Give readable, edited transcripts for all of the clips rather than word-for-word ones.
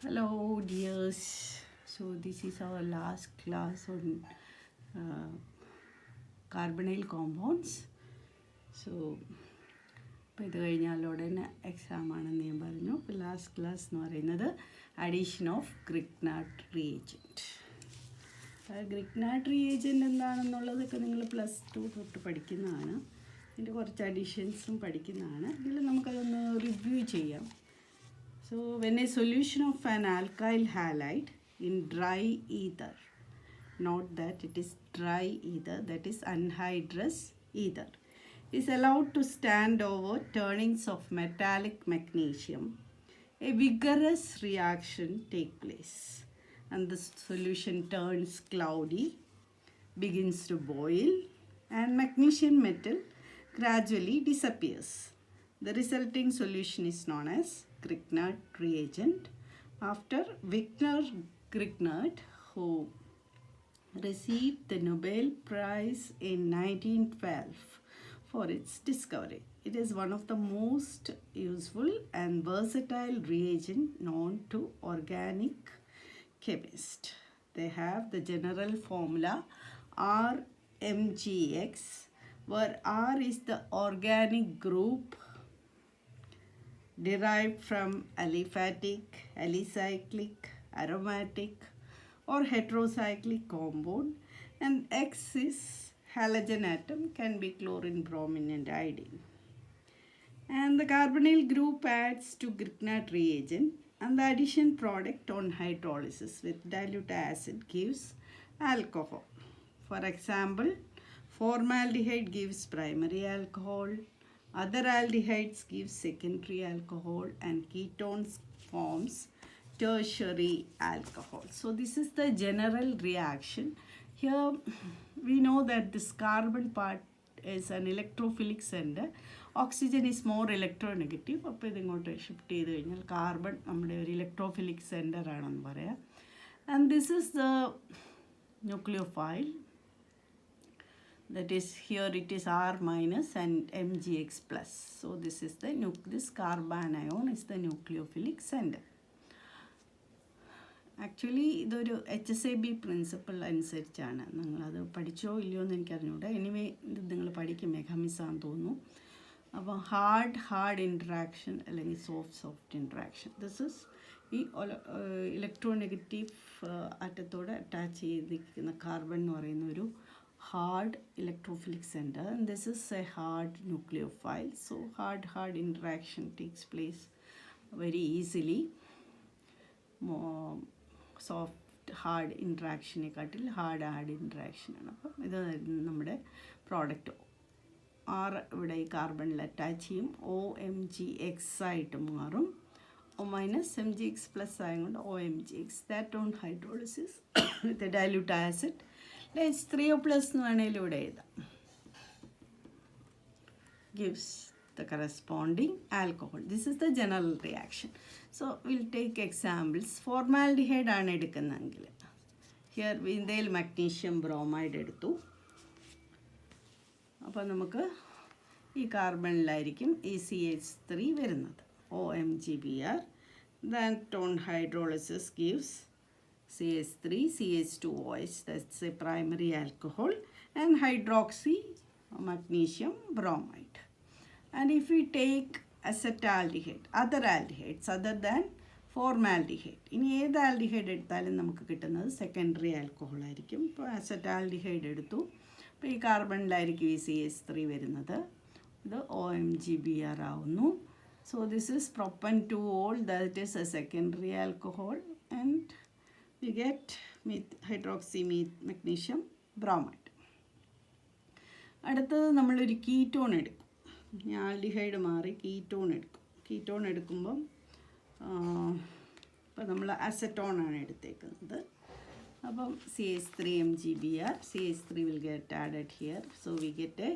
Hello dears. So this is our last class on carbonyl compounds. So ഇപ്പോൾ ഇത് കഴിഞ്ഞാൽ ഉടനെ എക്സാം ആണെന്ന് ഞാൻ പറഞ്ഞു. ഇപ്പോൾ ലാസ്റ്റ് ക്ലാസ് എന്ന് പറയുന്നത് addition of Grignard reagent. Grignard reagent എന്താണെന്നുള്ളതൊക്കെ നിങ്ങൾ +2 തൊട്ട് പഠിക്കുന്നതാണ്. ഇതിൻ്റെ കുറച്ച് അഡീഷൻസും പഠിക്കുന്നതാണ്. ഇതിൽ നമുക്കതൊന്ന് റിവ്യൂ ചെയ്യാം. So when a solution of an alkyl halide in dry ether, note that it is dry ether, that is anhydrous ether, is allowed to stand over turnings of metallic magnesium, a vigorous reaction take place and the solution turns cloudy, begins to boil, and magnesium metal gradually disappears. The resulting solution is known as Grignard reagent after Victor Grignard, who received the Nobel Prize in 1912 for its discovery. It is one of the most useful and versatile reagent known to organic chemists. They have the general formula RMGX, where R is the organic group derived from aliphatic, alicyclic, aromatic or heterocyclic compound, and X is halogen atom, can be chlorine, bromine and iodine. And the carbonyl group adds to Grignard reagent, and the addition product on hydrolysis with dilute acid gives alcohol. For example, formaldehyde gives primary alcohol, other aldehydes give secondary alcohol, and ketones forms tertiary alcohol. So this is the general reaction. Here we know that this carbon part is an electrophilic center. Oxygen is more electronegative. അപ്പോൾ ഇതിങ്ങോട്ട് shift ചെയ്ത് കഴിഞ്ഞാൽ carbon നമ്മുടെ ഒരു electrophilic centre ആണെന്ന് പറയാം. And this is the nucleophile. That is, here it is R minus and MgX plus. So this is the this carbanion is the nucleophilic center. Actually ഇതൊരു HSAB principle അനുസരിച്ചാണ്. നിങ്ങളത് പഠിച്ചോ ഇല്ലയോ എന്ന് എനിക്കറിഞ്ഞൂടെ. എനിവേ ഇത് നിങ്ങൾ പഠിക്കും, മെക്കാനിസമാണെന്ന് തോന്നുന്നു. അപ്പോൾ ഹാർഡ് ഇൻട്രാക്ഷൻ അല്ലെങ്കിൽ സോഫ്റ്റ് ഇൻട്രാക്ഷൻ. ദിസ് ഇസ് ഈ ഇലക്ട്രോനെഗറ്റീവ് ആറ്റത്തോടെ അറ്റാച്ച് ചെയ്തിരിക്കുന്ന കാർബൺ എന്ന് പറയുന്ന ഒരു hard electrophilic center, and this is a hard nucleophile. So hard interaction takes place very easily. More soft hard interaction കാട്ടിൽ hard interaction ആണ്. അപ്പം ഇത് നമ്മുടെ പ്രോഡക്റ്റ് R ഇവിടെ ഈ കാർബണിൽ അറ്റാച്ച് ചെയ്യും. OMgX ആയിട്ട് മാറും. O-MgX പ്ലസ് ആയതുകൊണ്ട് OMgX. that on hydrolysis with a dilute acid H3O+ എന്ന് വേണേലും ഇവിടെ എഴുതാം. Gives the corresponding alcohol. This is the general reaction. So we'll take examples. Formaldehyde ആണ് എടുക്കുന്നതെങ്കിൽ ഹിയർ ഇന്ത്യയിൽ മഗ്നീഷ്യം ബ്രോമൈഡ് എടുത്തു. അപ്പോൾ നമുക്ക് ഈ കാർബണിലായിരിക്കും ഈ CH3 വരുന്നത്. OMgBr. That on hydrolysis gives CH3, CH2OH, that's a primary alcohol, and hydroxy magnesium bromide. And if we take acetaldehyde, other aldehydes other than formaldehyde, ഇനി ഏത് ആൽഡിഹൈഡ് എടുത്താലും നമുക്ക് കിട്ടുന്നത് സെക്കൻഡറി ആൽക്കഹോൾ ആയിരിക്കും. ഇപ്പോൾ അസറ്റാൽഡിഹൈഡ് എടുത്തു. അപ്പോൾ ഈ കാർബണിലായിരിക്കും ഈ CH3 വരുന്നത്. ഇത് OMgBr ആവുന്നു. So this is propan-2-ol, that is a secondary alcohol, and we get hydroxy magnesium bromide. അടുത്തത് നമ്മളൊരു കീറ്റോൺ എടുക്കും. ആൽഡിഹൈഡ് മാറി കീറ്റോൺ എടുക്കും. കീറ്റോൺ എടുക്കുമ്പം ഇപ്പം നമ്മൾ അസറ്റോൺ ആണ് എടുത്തേക്കുന്നത്. അപ്പം CH3MgBr, CH3 will get added here. So we get a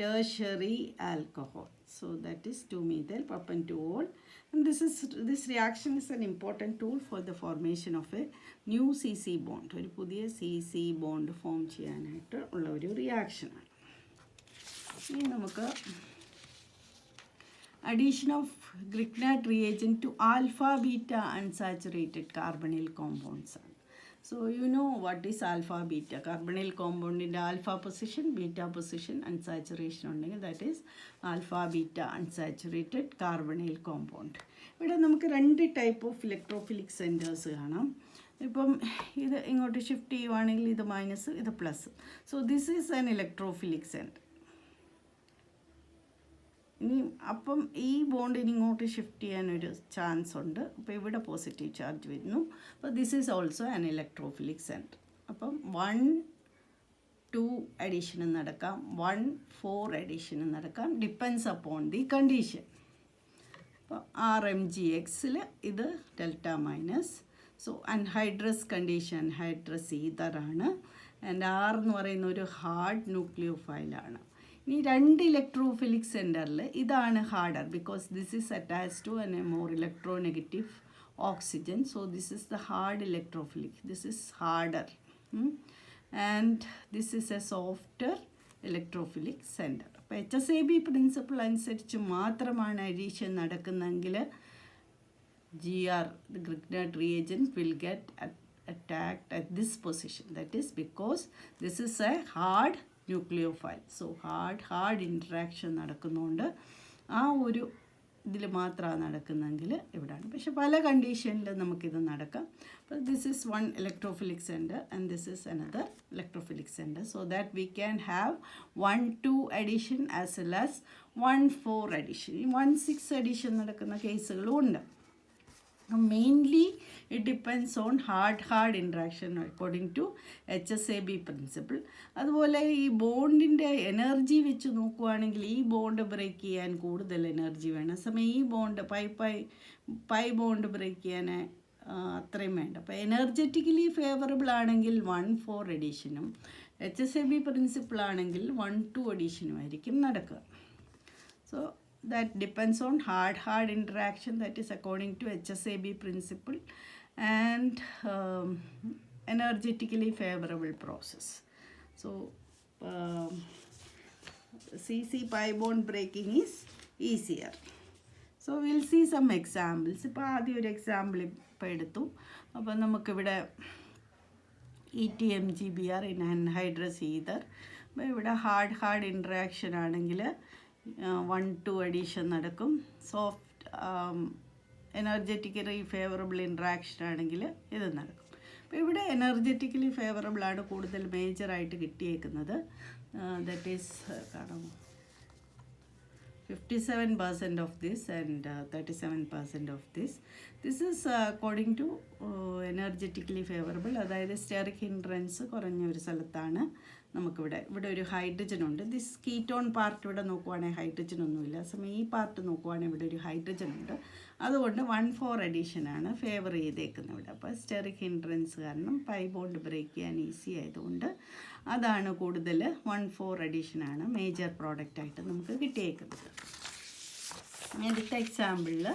tertiary alcohol. So that is 2-methyl propan-2-ol. And this reaction is an important tool for the formation of a new CC bond. ഒരു പുതിയ CC bond form ചെയ്യാനായിട്ട് ഉള്ള ഒരു റിയാക്ഷനാണ്. ഇനി നമുക്ക് addition of Grignard reagent to alpha beta unsaturated carbonyl compounds ആണ്. So you know what is alpha beta? Carbonyl compound in the alpha position, beta position, unsaturation ഉണ്ടെങ്കിൽ that is alpha beta unsaturated carbonyl compound. ഇവിടെ നമുക്ക് രണ്ട് type of electrophilic centres കാണാം. ഇപ്പം ഇത് ഇങ്ങോട്ട് shift ചെയ്യുവാണെങ്കിൽ ഇത് മൈനസ് ഇത് plus. So this is an electrophilic centre. ഇനി അപ്പം ഈ ബോണ്ടിന് ഇങ്ങോട്ട് ഷിഫ്റ്റ് ചെയ്യാനൊരു ചാൻസ് ഉണ്ട്. അപ്പോൾ ഇവിടെ പോസിറ്റീവ് ചാർജ് വരുന്നു. അപ്പോൾ this is also an electrophilic centre. അപ്പം 1-2 അഡീഷനും നടക്കാം, 1-4 അഡീഷനും നടക്കാം, ഡിപ്പെൻസ് അപ്പോൺ ദി കണ്ടീഷൻ. അപ്പോൾ RMgXൽ ഇത് delta minus. So anhydrous condition anhydrous ഈതറാണ്. ആൻഡ് R എന്ന് പറയുന്ന ഒരു ഹാർഡ് ന്യൂക്ലിയോഫൈലാണ്. ഇനി രണ്ട് ഇലക്ട്രോഫിലിക് സെൻറ്ററിൽ ഇതാണ് harder because this is attached to a more electronegative oxygen. So this is the hard electrophilic, this is harder and this is a softer electrophilic center. അപ്പോൾ HSAB principle അനുസരിച്ച് മാത്രമാണ് അഡീഷൻ നടക്കുന്നതെങ്കിൽ GR, the Grignard reagent, will get attacked at this position. That is because this is a hard nucleophile. So hard interaction നടക്കുന്നുണ്ട്. ആ ഒരു ഇതിൽ മാത്രമാണ് നടക്കുന്നതെങ്കിൽ ഇവിടെയാണ്. പക്ഷെ പല കണ്ടീഷനിൽ നമുക്കിത് നടക്കാം. അപ്പോൾ this is one electrophilic center and this is another electrophilic center. So that we can have 1-2 addition as well as 1-4 addition. 1-6 addition നടക്കുന്ന കേസുകളും ഉണ്ട്. Mainly it depends on hard interaction according to HSAB principle. അതുപോലെ ഈ ബോണ്ടിൻ്റെ energy വെച്ച് നോക്കുകയാണെങ്കിൽ ഈ bond break ചെയ്യാൻ കൂടുതൽ എനർജി വേണം. സമയം ഈ ബോണ്ട് പൈ ബോണ്ട് ബ്രേക്ക് ചെയ്യാൻ അത്രയും വേണ്ട. അപ്പോൾ എനർജറ്റിക്കലി ഫേവറബിൾ ആണെങ്കിൽ 1-4 അഡീഷനും HSAB പ്രിൻസിപ്പിൾ ആണെങ്കിൽ 1-2 അഡീഷനും ആയിരിക്കും നടക്കുക. So that depends on hard interaction, that is according to HSAB principle, and energetically favorable process. So CC pi bond breaking is easier. So we'll see some examples. ഇപ്പോൾ ആദ്യം ഒരു example ഇപ്പോൾ എടുത്തു. അപ്പോൾ നമുക്കിവിടെ ETMGBr in anhydrous ether. അപ്പോൾ ഇവിടെ hard interaction ആണെങ്കിൽ 1-2 അഡീഷൻ നടക്കും. സോഫ്റ്റ് എനർജറ്റിക്കലി ഫേവറബിൾ ഇൻട്രാക്ഷൻ ആണെങ്കിൽ ഇത് നടക്കും. അപ്പോൾ ഇവിടെ എനർജറ്റിക്കലി ഫേവറബിളാണ് കൂടുതൽ മേജറായിട്ട് കിട്ടിയേക്കുന്നത്. ദറ്റ് ഈസ് കാണാമോ 57% of this and 37% of this. This is according to energetically favorable. അതായത് സ്റ്റെറിക് ഹിൻഡ്രൻസ് കുറഞ്ഞ ഒരു സ്ഥലത്താണ് നമുക്കിവിടെ ഒരു ഹൈഡ്രജൻ ഉണ്ട്. ദിസ് കീറ്റോൺ പാർട്ട് ഇവിടെ നോക്കുവാണെങ്കിൽ ഹൈഡ്രജൻ ഒന്നുമില്ല. സമയം ഈ പാർട്ട് നോക്കുവാണെങ്കിൽ ഇവിടെ ഒരു ഹൈഡ്രജൻ ഉണ്ട്. അതുകൊണ്ട് 1-4 അഡീഷനാണ് ഫേവർ ചെയ്തേക്കുന്നത് ഇവിടെ. അപ്പോൾ സ്റ്റെറിക് ഹിൻഡ്രൻസ് കാരണം പൈ ബോണ്ട് ബ്രേക്ക് ചെയ്യാൻ ഈസി ആയതുകൊണ്ട് അതാണ് കൂടുതൽ 1-4 അഡീഷനാണ് മേജർ പ്രോഡക്റ്റായിട്ട് നമുക്ക് കിട്ടിയേക്കുന്നത്. അടുത്ത എക്സാമ്പിളിൽ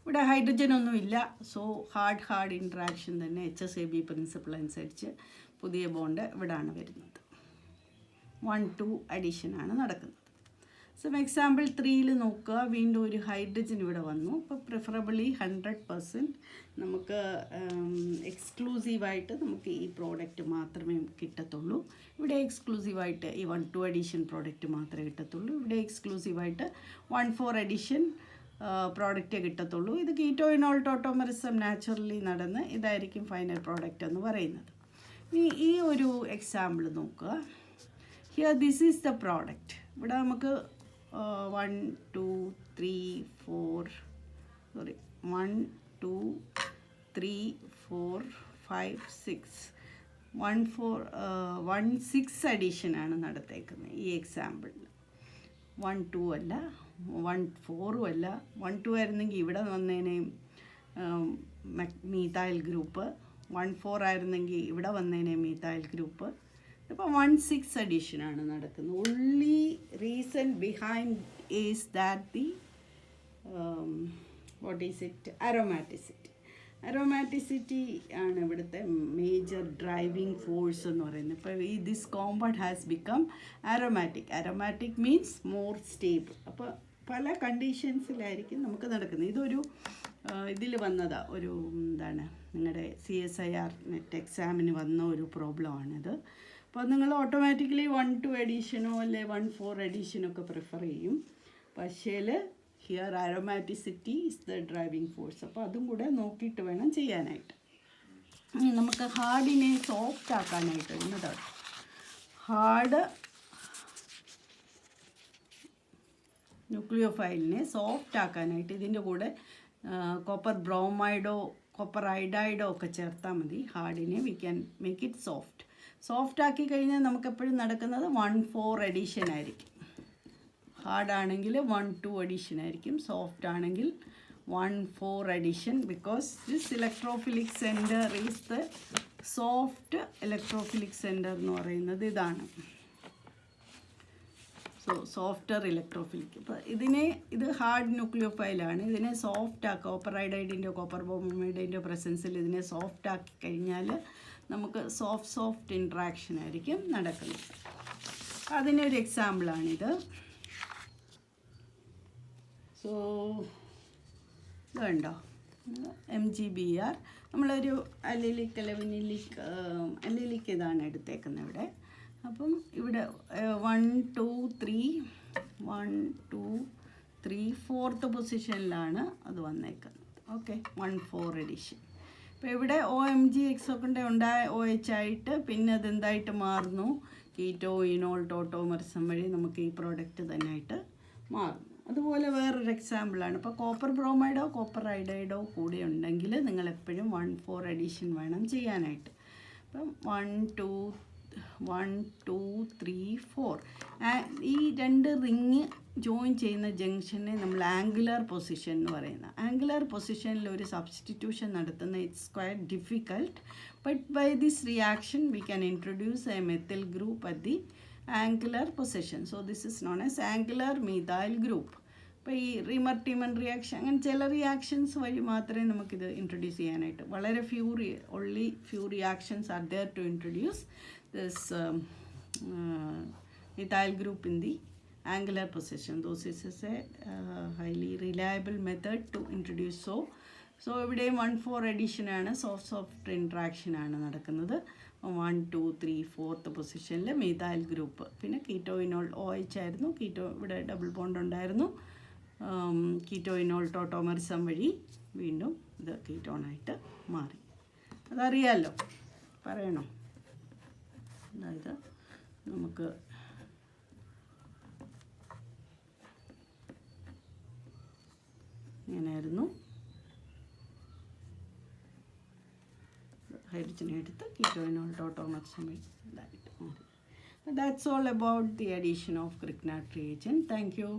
ഇവിടെ ഹൈഡ്രജൻ ഒന്നുമില്ല. സോ ഹാർഡ് ഇൻട്രാക്ഷൻ തന്നെ HSAB പ്രിൻസിപ്പിൾ അനുസരിച്ച് പുതിയ ബോണ്ട് ഇവിടാണ് വരുന്നത്. 1-2 അഡീഷനാണ് നടക്കുന്നത്. സോ എക്സാമ്പിൾ 3 നോക്കുക. വീണ്ടും ഒരു ഹൈഡ്രജൻ ഇവിടെ വന്നു. അപ്പോൾ പ്രിഫറബിളി 100% നമുക്ക് എക്സ്ക്ലൂസീവായിട്ട് നമുക്ക് ഈ പ്രോഡക്റ്റ് മാത്രമേ കിട്ടത്തുള്ളൂ. ഇവിടെ എക്സ്ക്ലൂസീവായിട്ട് ഈ 1-2 അഡീഷൻ പ്രോഡക്റ്റ് മാത്രമേ കിട്ടത്തുള്ളൂ. ഇവിടെ എക്സ്ക്ലൂസീവായിട്ട് 1-4 അഡീഷൻ പ്രോഡക്റ്റേ കിട്ടത്തുള്ളൂ. ഇത് കീറ്റോയിനോൾ ടോട്ടോമെറിസം നാച്ചുറലി നടന്ന് ഇതായിരിക്കും ഫൈനൽ പ്രോഡക്റ്റ് എന്ന് പറയുന്നത്. ഈ ഒരു എക്സാമ്പിൾ നോക്കുക. Here this is the product. ഇവിടെ നമുക്ക് 1 2 3 4 5 6 1-6 അഡീഷനാണ് നടത്തേക്കുന്നത് ഈ എക്സാമ്പിളിൽ. 1-2 അല്ല, 1-4 അല്ല. 1-2 ആയിരുന്നെങ്കിൽ ഇവിടെ വന്നേനേയും മീഥൈൽ ഗ്രൂപ്പ്. 1-4 ആയിരുന്നെങ്കിൽ ഇവിടെ വന്നേനെ മീഥൈൽ ഗ്രൂപ്പ്. ഇപ്പോൾ 1-6 അഡീഷനാണ് നടക്കുന്നത്. Only reason behind is that the aromaticity. Aromaticity ആണ് ഇവിടുത്തെ മേജർ ഡ്രൈവിംഗ് ഫോഴ്സ് എന്ന് പറയുന്നത്. ഇപ്പോൾ this compound has become aromatic means more stable. അപ്പോൾ പല കണ്ടീഷൻസിലായിരിക്കും നമുക്ക് നടക്കുന്നത്. ഇതൊരു ഇതിൽ വന്നതാ, ഒരു എന്താണ് നിങ്ങളുടെ CSIR നെറ്റ് എക്സാമിന് വന്ന ഒരു പ്രോബ്ലമാണിത്. അപ്പോൾ നിങ്ങൾ ഓട്ടോമാറ്റിക്കലി 1-2 എഡീഷനോ അല്ലെ 1-4 എഡീഷനോ ഒക്കെ പ്രിഫർ ചെയ്യും. പക്ഷേ here aromaticity is the driving force. അപ്പോൾ അതും കൂടെ നോക്കിയിട്ട് വേണം ചെയ്യാനായിട്ട്. നമുക്ക് ഹാർഡിനെ സോഫ്റ്റ് ആക്കാനായിട്ട് എന്നതാണ് ഹാർഡ് ന്യൂക്ലിയോഫൈലിനെ സോഫ്റ്റ് ആക്കാനായിട്ട് ഇതിൻ്റെ കൂടെ കോപ്പർ ബ്രോമൈഡോ കോപ്പർ അയഡൈഡോ ഒക്കെ ചേർത്താൽ മതി. ഹാർഡിനെ we can make it soft ആക്കി കഴിഞ്ഞാൽ നമുക്കെപ്പോഴും നടക്കുന്നത് 1-4 എഡീഷൻ ആയിരിക്കും. ഹാർഡാണെങ്കിൽ 1-2 എഡീഷൻ ആയിരിക്കും. സോഫ്റ്റ് ആണെങ്കിൽ 1-4 edition. Because this electrophilic centre is the soft electrophilic centre എന്ന് പറയുന്നത് ഇതാണ്. Softer electrophilic. അപ്പോൾ ഇത് ഹാർഡ് ന്യൂക്ലിയോഫൈലാണ്. ഇതിനെ സോഫ്റ്റ് ആക്കുക, കോപ്പർ അയഡൈഡിൻ്റെയോ കോപ്പർ ബ്രോമൈഡിൻ്റെയോ പ്രസൻസിൽ ഇതിനെ സോഫ്റ്റ് ആക്കി കഴിഞ്ഞാൽ നമുക്ക് സോഫ്റ്റ് ഇൻട്രാക്ഷൻ ആയിരിക്കും നടക്കുന്നത്. അതിനൊരു എക്സാമ്പിളാണിത്. സോ ഇത് കണ്ടോ, MgBr നമ്മളൊരു അലിലിക് ഇതാണ് എടുത്തേക്കുന്നത് ഇവിടെ. അപ്പം ഇവിടെ 1 2 3 4th പൊസിഷനിലാണ് അത് വന്നേക്കുന്നത്. Okay, 1-4 edition. അപ്പോൾ ഇവിടെ OMgX ഒക്കെ ഉണ്ടായ OH ആയിട്ട് പിന്നെ അതെന്തായിട്ട് മാറുന്നു, കീറ്റോ ഇനോൾ ടോട്ടോമർസം വഴി നമുക്ക് ഈ പ്രോഡക്റ്റ് തന്നെ ആയിട്ട് മാറുന്നു. അതുപോലെ വേറൊരു എക്സാമ്പിളാണ്. ഇപ്പോൾ കോപ്പർ ബ്രോമൈഡോ കോപ്പർ അയഡൈഡോ കൂടി ഉണ്ടെങ്കിൽ നിങ്ങൾ എപ്പോഴും 1-4 എഡിഷൻ വേണം ചെയ്യാനായിട്ട്. അപ്പം 1 2 3 4 ഈ 2 റിങ് ജോയിൻ ചെയ്യുന്ന ജംഗ്ഷനെ നമ്മൾ ആംഗുലർ പൊസിഷൻ എന്ന് പറയുന്നത്. ആംഗുലർ പൊസിഷനിൽ ഒരു സബ്സ്റ്റിറ്റ്യൂഷൻ നടത്തുന്ന it's quite difficult, but by this reaction we can introduce a methyl group at the angular position. So this is known as angular methyl group. അപ്പോൾ ഈ റിമർ-ടിമൺ reaction അങ്ങനെ ചില റിയാക്ഷൻസ് വഴി മാത്രമേ നമുക്കിത് ഇൻട്രൊഡ്യൂസ് ചെയ്യാനായിട്ട്, വളരെ only few reactions are there to introduce this methyl group in the angular position. Those is a highly reliable method to introduce. So ഇവിടെയും 1-4 എഡിഷൻ ആണ്, സോഫ്റ്റ് ഇൻട്രാക്ഷൻ ആണ് നടക്കുന്നത്. 1 2 3 4th പൊസിഷനിൽ മീഥൈൽ ഗ്രൂപ്പ്. പിന്നെ കീറ്റോ ഇനോൾ OH ആയിരുന്നു, keto ഇവിടെ double bond ഉണ്ടായിരുന്നു. Keto ഇനോൾ ടോട്ടോമറിസം വഴി വീണ്ടും ഇത് കീറ്റോണായിട്ട് മാറി. അതറിയാമല്ലോ, പറയണോ? അതായത് നമുക്ക് ഇങ്ങനെയായിരുന്നു, ഹൈഡ്രജനെ എടുത്ത് കീറ്റോയിനോൾ ടോട്ടോമർസം വഴി ഇതായിട്ട് മാറി. That's all about the addition of Grignard reagent. Thank you.